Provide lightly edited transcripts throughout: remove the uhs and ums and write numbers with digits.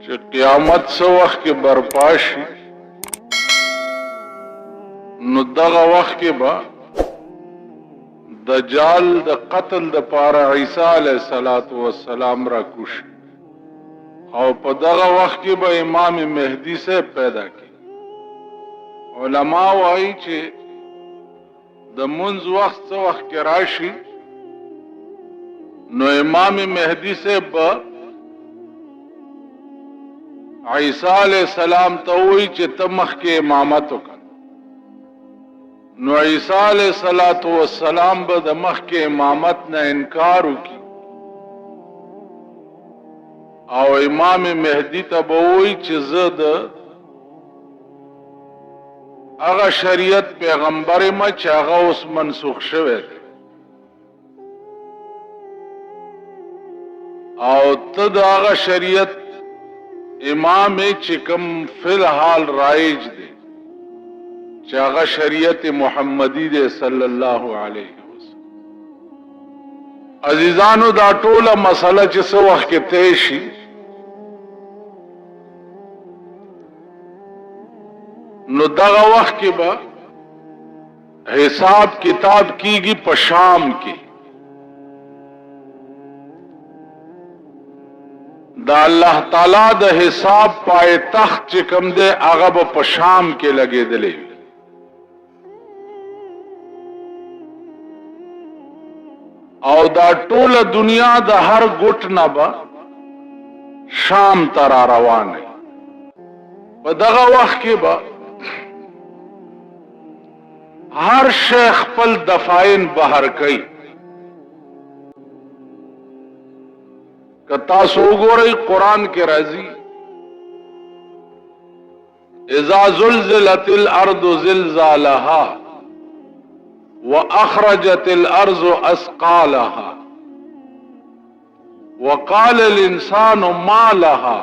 چې قیامت څه وخت کې برپا شي نو دغه وخت کې به دجال د قتل د پاره عیسی علیه السلام را کوش او په دغه وخت کې به امام مهدی سے پیدا کی. علما وایي چې د منځ وخت څه وخت کې راشي نو امام مهدی سے به عیسی علیہ السلام ته وایي چې ته مخکې امامت وکړه. نو عیسی علیہ السلام به د مخکې امامت نه انکار وکړي او امام مهدی ته به وایي چې زه د هغه شریعت پیغمبر یم چې هغه اوس منسوخ شوی دی او ته د هغه شریعت امام چې کوم فی الحال رایج دی چې هغه شریعت محمدی دی صلی الله علیه وسلم. عزیزانو دا ټوله مسله چې څه وخت کې طی شي نو دغه وخت کې به حساب کتاب کیږي په شام کې. دا الله تعالی د حساب پای تخت چې کوم دی هغه به په شام کې لګېدلی وي. او دا ټوله دنیا د هر ګوټ نه به شام ته را روانه. په دغه وخت کې به هر شی خپل دفاین بهر کوي. که تاسو وګورئ قرآن کې راځي اذا زلزلت الارض زلزالها واخرجت الارض اثقالها وقال الانسان ما لها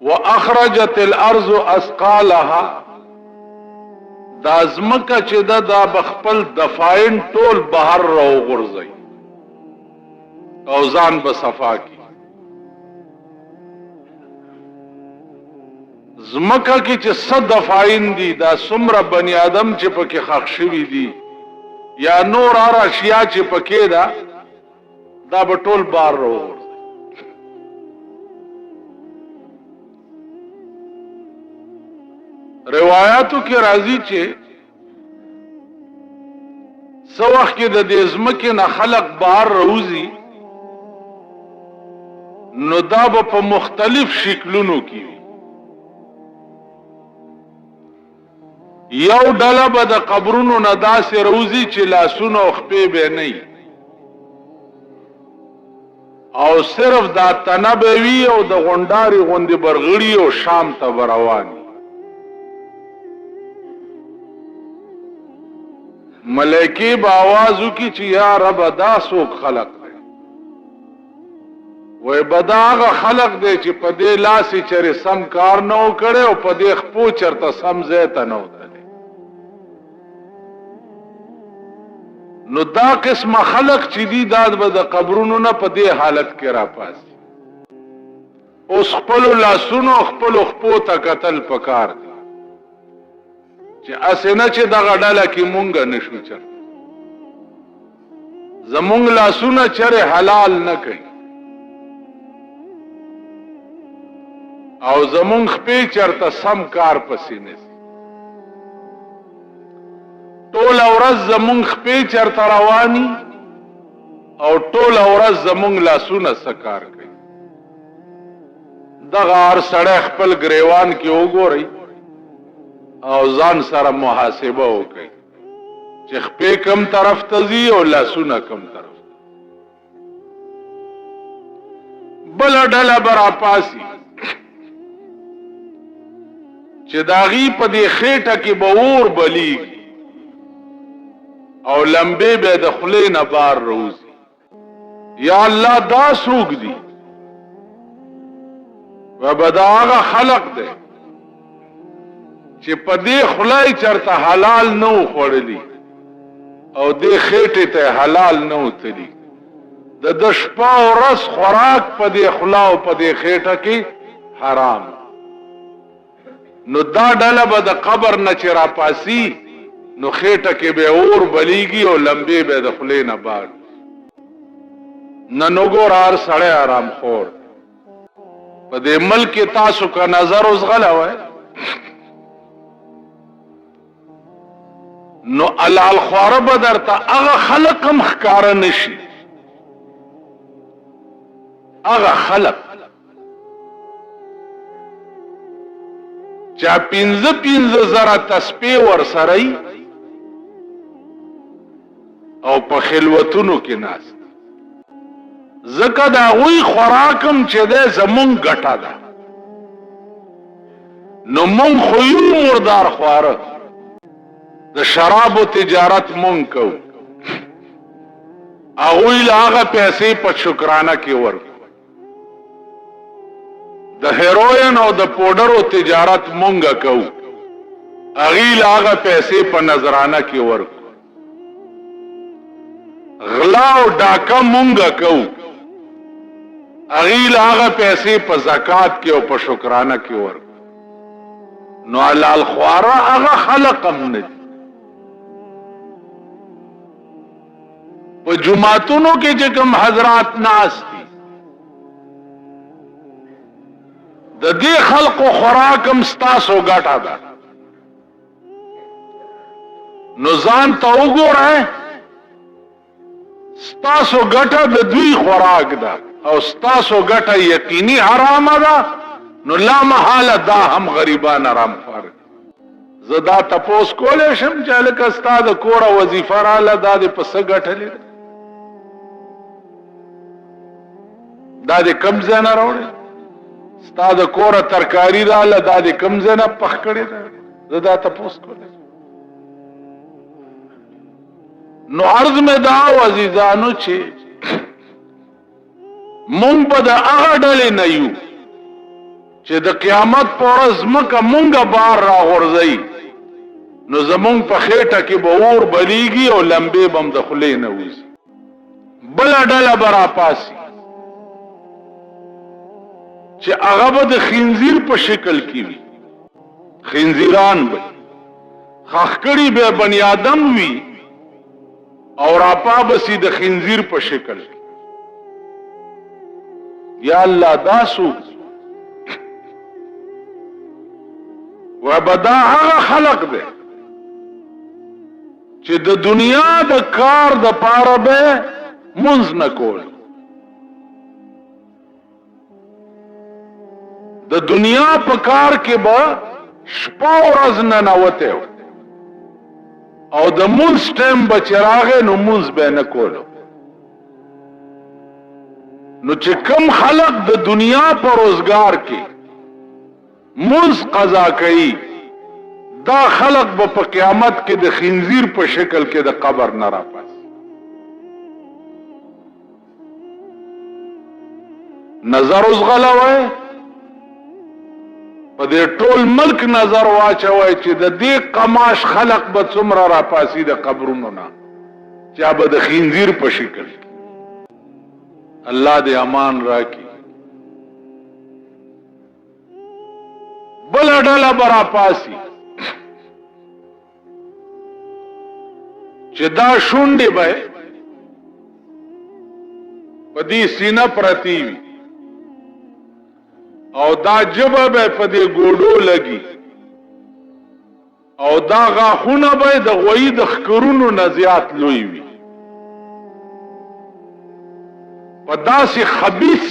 واخرجت الارض اثقالها. دا ځمکه چې دا بخپل دفاین ټول بهر راوغورځي او ځان به صفا کی. ځمکه کې چې څه دفاین دي دا څومره بنی آدم چې پکې ښخ شوي دي یا نور هر اشیا چې پکې ده دا به ټول بار راوغورځي. روایاتو کې راځي چې څه وخت کې د دې ځمکې نه خلق بهر راوځي نو دا به په مختلف شکلونو کې وي. یو ډله به د قبرونو نه داسې راوځي چې لاسونه او خپې به نه وي او صرف دا تنه به وي او د غونډارې غوندې برغړي او شام ته به روان وي. ملائکې به آواز وکړي چې یا رب دا څوک خلق دی؟ وای به دا هغه خلق دی چې په دې لاس یې چېرې سم کار نه و کړی او په دې خپو چېرته سم ځای ته نه و تللی. نو دا قسمه خلق چې دي دا به د قبرونو نه په دې حالت کې راپاسي. اوس خپلو لاسونو خپلو خپو ته کتل پکار دی چې اسې نه چې دغه ډله کې مونږ نشو چرته. زمونږ لاسونه چرې حلال نه کوي او زمونږ خپې چرته سم کار پسې نیسي. ټوله ورځ زمونږ خپې چرته رواني او ټوله ورځ زمونږ لاسونه څه کار کوي. دغه هر سړی خپل ګریوان کې وګورئ او ځان سره محاسبه وکړي چې خپې کم طرف ته ځي او لاسونه کم طرف ته. بله ډله به راپاسي چې د هغې په دې خېټه کې به اور بلیږي او لمبې به د خولې نه بار راوځي. یا الله دا څوک دي؟ و به دا هغه خلق دی چې په دې خوله یې چېرته حلال نه و خوړلي او دې خېټې ته حلال نه و تلي د شپه او ورځ خوراک په دې خوله او په دې خېټه کې حرام. نو دا ډله به د قبر نه چې راپاسي نو خېټه کې به اور بلیږي او لمبې به د خولې نه باد. نن وګوره هر سړی آرام خور په دې ملک کې تاسو کا نظر اوس غلا وای نو الال خواره به درته هغه خلق هم ښکاره نشي. هغه خلق چا 15 زره تسبیح ورسره او په خلوتونو کې ناست ځکه د هغوی خوراکم چې دی زمونږ ګټه ده. نو مونږ خو یو مردار خواره د شرابو تجارت مونږ کوو هغوی له هغه پیسې په شکرانه کې ورکو. د هیروین او د پوډرو تجارت مونږ کوو هغوی له هغه پیسې په نظرانه کې ورکو. غلا او ډاکه مونږ کوو هغوی له هغه پیسې په زکات کې او په شکرانه کې ورکو. نو حلال خواره هغه خلق هم نه دي. په جماعتونو کې چې کوم حضرات ناست دي د دې خلقو خوراک هم ستاسو ګټه ده. نو ځان ته وګورئ ستاسو ګټه د دوی خوراک ده او ستاسو ګټه یقیني حرامه ده. نو لا محاله دا هم غریبان حرام فرق. زه دا تپوس کولی شم چې هلکه ستا د کوره وظیفه راله دا دې په څه ګټلې ده دا دې کم ځای نه راوړې ستا د کوره ترکاري راله دا دې کم ځای نه پخ کړې ده. زه دا تپوس کولی نو عرض مې دا عزیزانو چې مونږ به د هغه ډلې نه یو چې د قیامت په ورځ ځمکه مونږه بار راغورځوي نو زمونږ په خېټه کې به اور بلیږي او لمبې به هم د خولې نه وځي. بله ډله به راپاسي چې هغه به د خنزیر په شکل کې وي. خنزیران به خښ کړي به بني آدم وي او راپا بسی د خنزیر په شکل. یا الله دا څوک وبدا هغه خلق دی چې د دنیا د کار د پاره به منځ نه کول. د دنیا په کار کې به شپه ورځ ننوته او د منځ ټیم به چې راغی نو منځ به نه کولو. نو چې کم خلق د دنیا په روزګار کې منځ قضا کوي دا خلق به په قیامت کې د خنزیر په شکل کې د قبر نه راپاسي. نظر اوس غلوئ په دې ټول ملک نظر واچوئ چې د دې قماش خلق به څومره راپاسي د قبرونو نه چې به د خنزیر په شکل. الله دې امان راکړي. بله ډله به راپاسي چې دا شونډې به په دې سینه پرتی وي او دا جبه به په دې ګوډو لګي او دا غاښونه به د غویي د ښکرونو نه زیات لوی وي. په داسې خبیث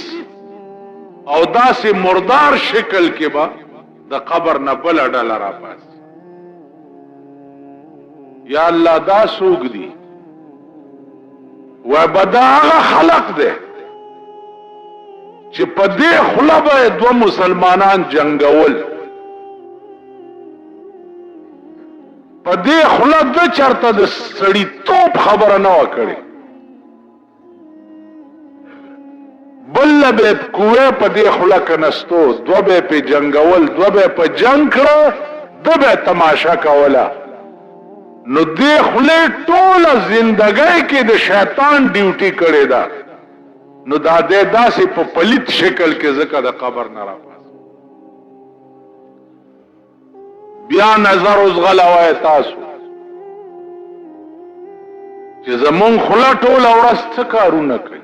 او داسې مردار شکل کې به د قبر نه بله ډله راپاسي. یا الله دا څوک دي وبه دا هغه خلق دی چې په دې خوله به دوه مسلمانان جنګول. په دې خوله د چرته د سړیتوب خبره نه وه کړې. بل به کوه په دې خوله کنستو دوه به په جنگول دوه به په جنگ کړه دوه به تماشا کوله. نو دې خوله ټوله زندګۍ کې د شیطان ډیوټي کړې ده نو دا دې داسې په پلیت شکل کې ځکه د قبر نه راپاس بیا نظر اوس غلوای تاسو چې زمون خلا ټوله ورځ څه کارونه کوي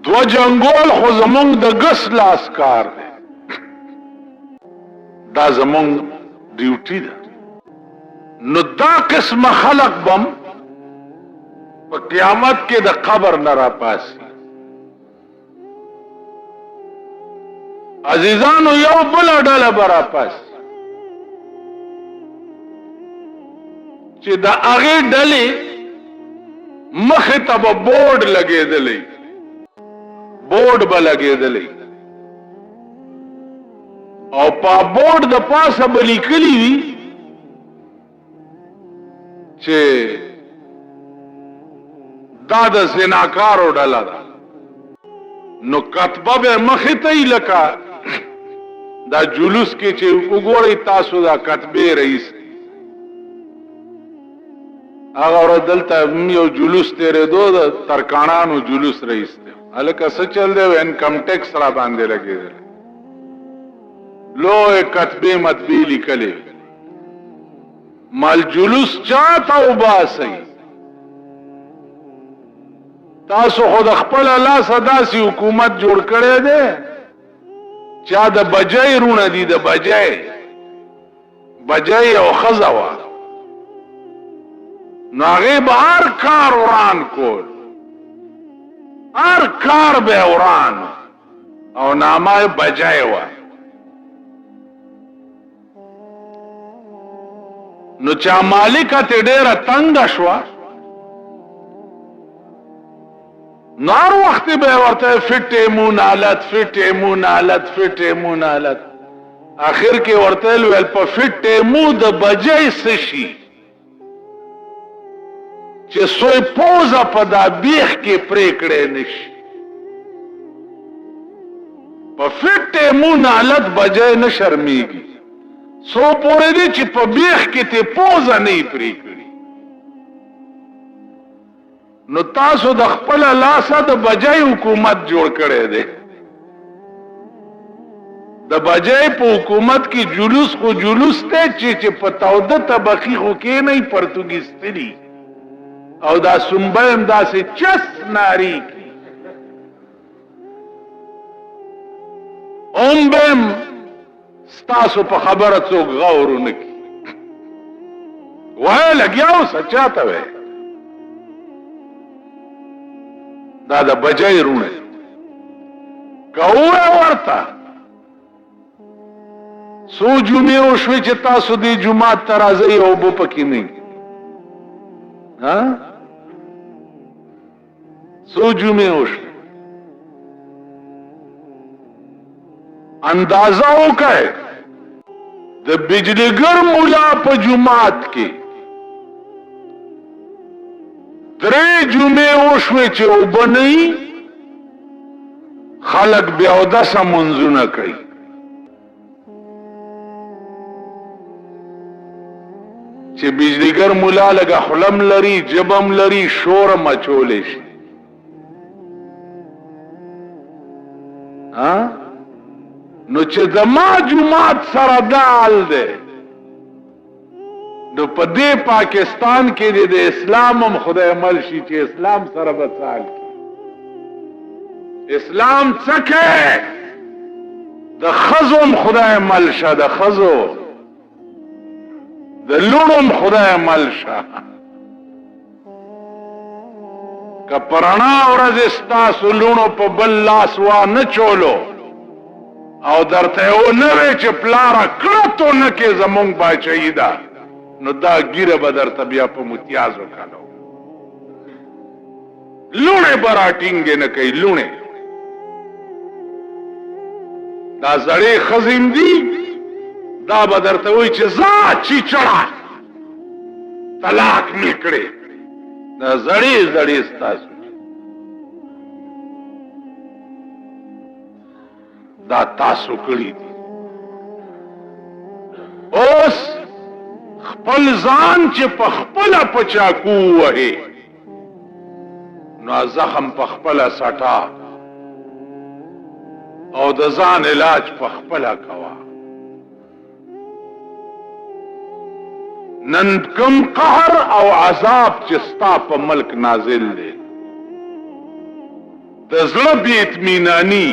دو جنگول خو زمون د ګس لاس کار دی دا زمون ډیوټي ده نو دا قسم خلق بم په قیامت کې د قبر نه راپاسي عزیزانو یو بل ډله به راپاسي چې د هغې ډلې مخې ته به بورډ لګېدلی بورډ به لګېدلی او په بورډ د پاسه به لیکلي وي چې دا د زناکارو ډله ده نو کتبه به مخې ته یې لکه دا جلوس کې چې وګورئ تاسو دا کتبې رئیس هغه ورځ دلته یو جلوس تېرېدو د ترکاڼانو جلوس رئیس دی هلکه څه چل دی انکم ټیکس را باندې لګېدلی لوی کتبې مطبعې لیکلې مال جلوس چاته وباسئ تاسو خو د خپل لاسه داسې حکومت جوړ کړی دی چا د بجای رونه دي د بجای او ښځه وه نو هغې به هر کار وران کول هر کار به وران او نامه بجای وه نو چا مالکه تې ډېره تنګه شوه نو هر وخت به ورته فټیمون حالت آخر کې ورته ویل په فټیمو د بجای څه شي چې سوی پوزه په دا بیخ کې پرې کړی نشي په فټیمون حالت بجای نه شرمیږي سو پورې دی چې په بیخ کې ته پوزه نه یې پرې کړي نو تاسو د خپل لاسه د بجای حکومت جوړ کړی دی د بجای په حکومت کې جلوس خو جلوس دی چې په توده طبقې خو کېنئ پرتګیستلي او دا سنبه هم داسې چس ناري کی هم به هم ستاسو په خبره څوک غور ونه کړي وایه لګیا اوسه چاته وی دا د بجای رونه که ووایه ورته څو جمعې وشوې چې تاسو دې جومات ته راځئ او اوبه پکې نه څو جمعې وشوې اندازه وکړئ د بجلیګر مولا په جومات کې 3 جمعې وشوې چې اوبه نه وي خلک بې اودسه منځونه کوي چې بجلیګر مولا لږه خولم لري جبم لري شورم اچولی شي نو چې زما جومات سره دا حال دی نو په دې پاکستان کې د اسلام هم خدای عمل شي چې اسلام سره به څه حال کړي اسلام څه کوي د ښځو هم خدای عمل شه د ښځو د لوڼو هم خدای عمل شه که په رڼا ورځ ستاسو لوڼو په بل لاس وانه چولو او درته یې ونه وی چې پلاره کړتو نه کې زمونږ باچهي ده نو دا ګیره به درته بیا په متیازو کالو لوڼې به راټینګې نه کوي لوڼې دا زړې ښځې دي دا به درته وایي چې ځه چیچړه طلاق مې کړې دا زړې ستاسو دا تاسو کړی دي اوس خپل ځان چې په خپله په چاقو ووهې نو زخم په خپله سټا او د ځان علاج په خپله کوه. نن کم قهر او عذاب چې ستا په ملک نازل دی، د زړه بې اطمیناني،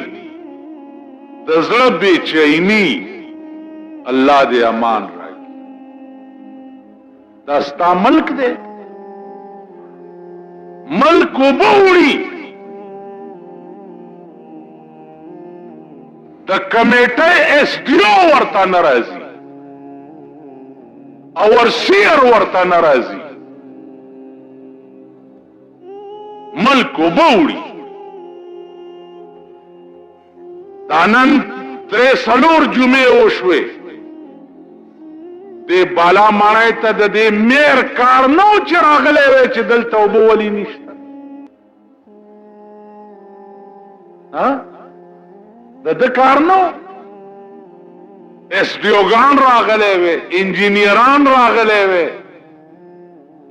د زړه بې چیني، الله دې امان راکړي. دا ستا ملک دی، ملک اوبه وړي. د کمیټه ایس ډي او ورته نه راځي، اورسیر ورته نه راځي، ملک اوبه وړي. دا نن 3 جمعې وشوې، دې بالا ماڼۍ ته د دې میر کار نه و چې راغلی وی چې دلته اوبه ولې نشته. د ده کار نه و. ایس ډي اوګان راغلی وی، انجینیران راغلی وی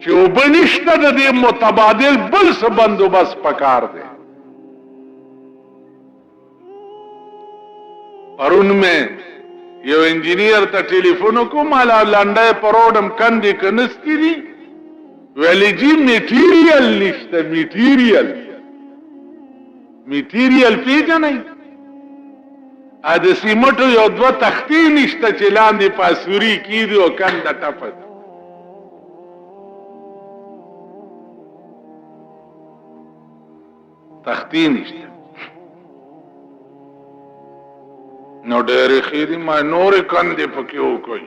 چې اوبه نشته، د دې متبادل بل څه بندوبست پکار دی. پرون میں یو انجینیر ته ټلیفون وکړم، مالا لنډی په روډم کندې که نستی دي؟ ویلې جي میټیریل نشته. میټیریل پیژنئ؟ د سیمټو یو 2 تختې نشته چې لاندې پاسوري کیږي او کنده ټپه ده. تختې نشته. نو ډېرې ښې دي ما نورې کندې پکې وکړئ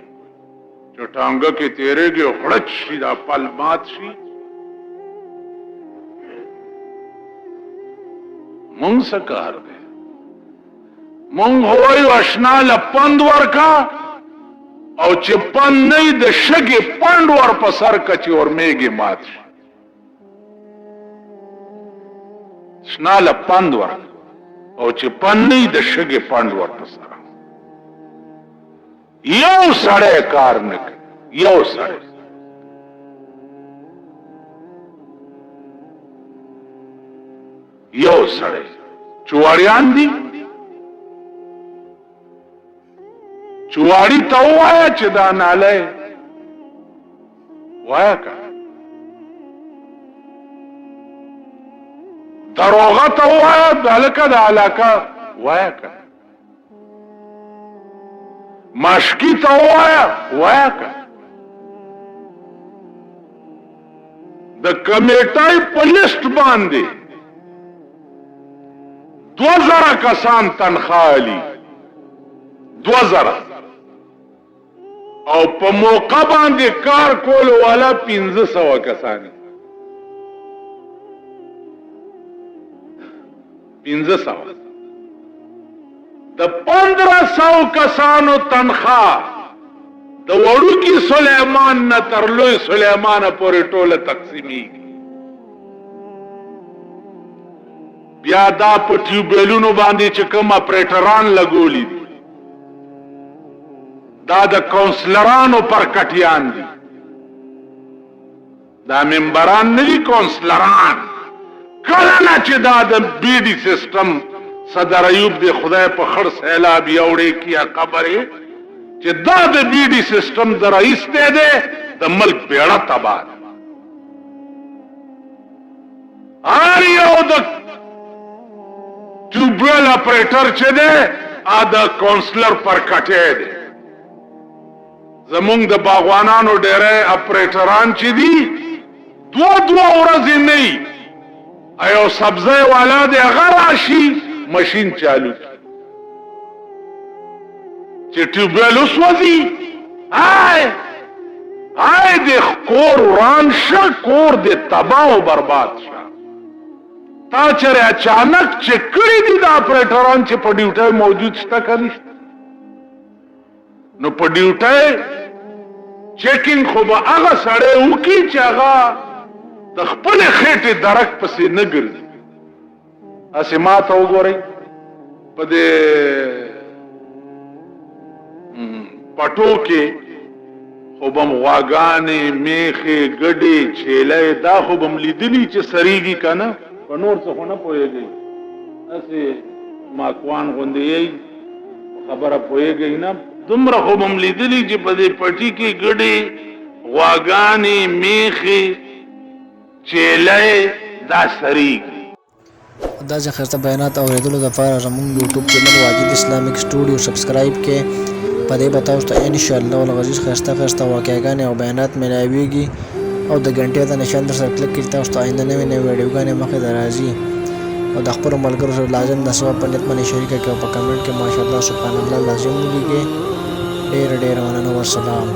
چې ټانګه کې تېرېږي او خړچ شي، دا پل مات شي. مونږ څه کار دی؟ مونږ وایو اشنا له پند ورکا، او چې پند نه وي د شګې پنډ ور په سر که چې ورمېږي مات شي. اشنا له پند ورکا او چې پند نه وي د شګې پنډ ور په سر. یو سړی کار نه کوي، یو سړی. چواړیان دي، چواړي ته ووایه چې دا نالی وایه که. دروغه ته ووایه هلکه د علاقه وایه که. ماشکی ته وایه که. د کمیټای په لیست باندې 2000 کسان تنخواه اخلي، 2000، او په موقع باندې کار کولو والا 1500 کسان. 1500 د 1500 کسانو تنخواه د وړوکي سلیمان نه تر لوی سلیمانه پورې ټوله تقسیمیږي. بیا دا په ټیوبویلونو باندې چې کوم اپریټران لګولي دي، دا د کونسلرانو پر کټیان دي، دا ممبران نه دي، کونسلران. کله نه چې دا د بی ډي سسټم صدر ایوب دی خدای په خړ سیلاب یوړې کیا خبرې چې دا د بی ډي سسټم د رئیس دی د ملک بیړه تباه. هر یو د ټیوبویل اپریټر چې دی د کونسلر پر کټی دی. زمونږ د باغوانانو ډېری اپریټران چې دي 2 ورځې نه وي، یو سبزی والا دی هغه راشي مشین چالو چې ټیوبویل وسوځي، هاي د کور وران شه، کور د تباه او برباد شه. تا چېرې اچانک چې کړي دي دا اپریټران چې په ډیوټۍ موجود شته که نشته؟ نو په ډیوټۍ چیکینګ خو به هغه سړی وکړي چې هغه د خپلې خېټې درک پسې نه ګرځي. هسې ما ته وګورئ په دې پټو کې خو به م غواګانې، میخې، ګډې، چیلۍ دا خو به م لیدلي چې سریږي که نه په نور څه خو نه پوهېږئ داسې ماکوان غوندې یئ خبره پوهېږئ نه دومره خو به م لیدلي چې په دې پټي کې ګډې غواګانې میخې چیلی دا سریږي دا چې خسته بیانات اورېدلو دپاره زموږ یوټیوب چینل واجد اسلامیک سټوډیو سبسکرایب کې په دې به تاسو ته انشاءالله العزیز خسته واقعګانې او بیانات میلاویږي او د ګنټې د نشان در سره کلک کړئ تاسو ته آینده نوې نوې ویډیوګانې مخې ته راځي او د خپلو ملګرو سره لازم د ثواب په نیت باندې شریکه کړئ او په کمنټ کې ماشاءالله سبحان الله لازم ولیکئ ډېره مننه والسلام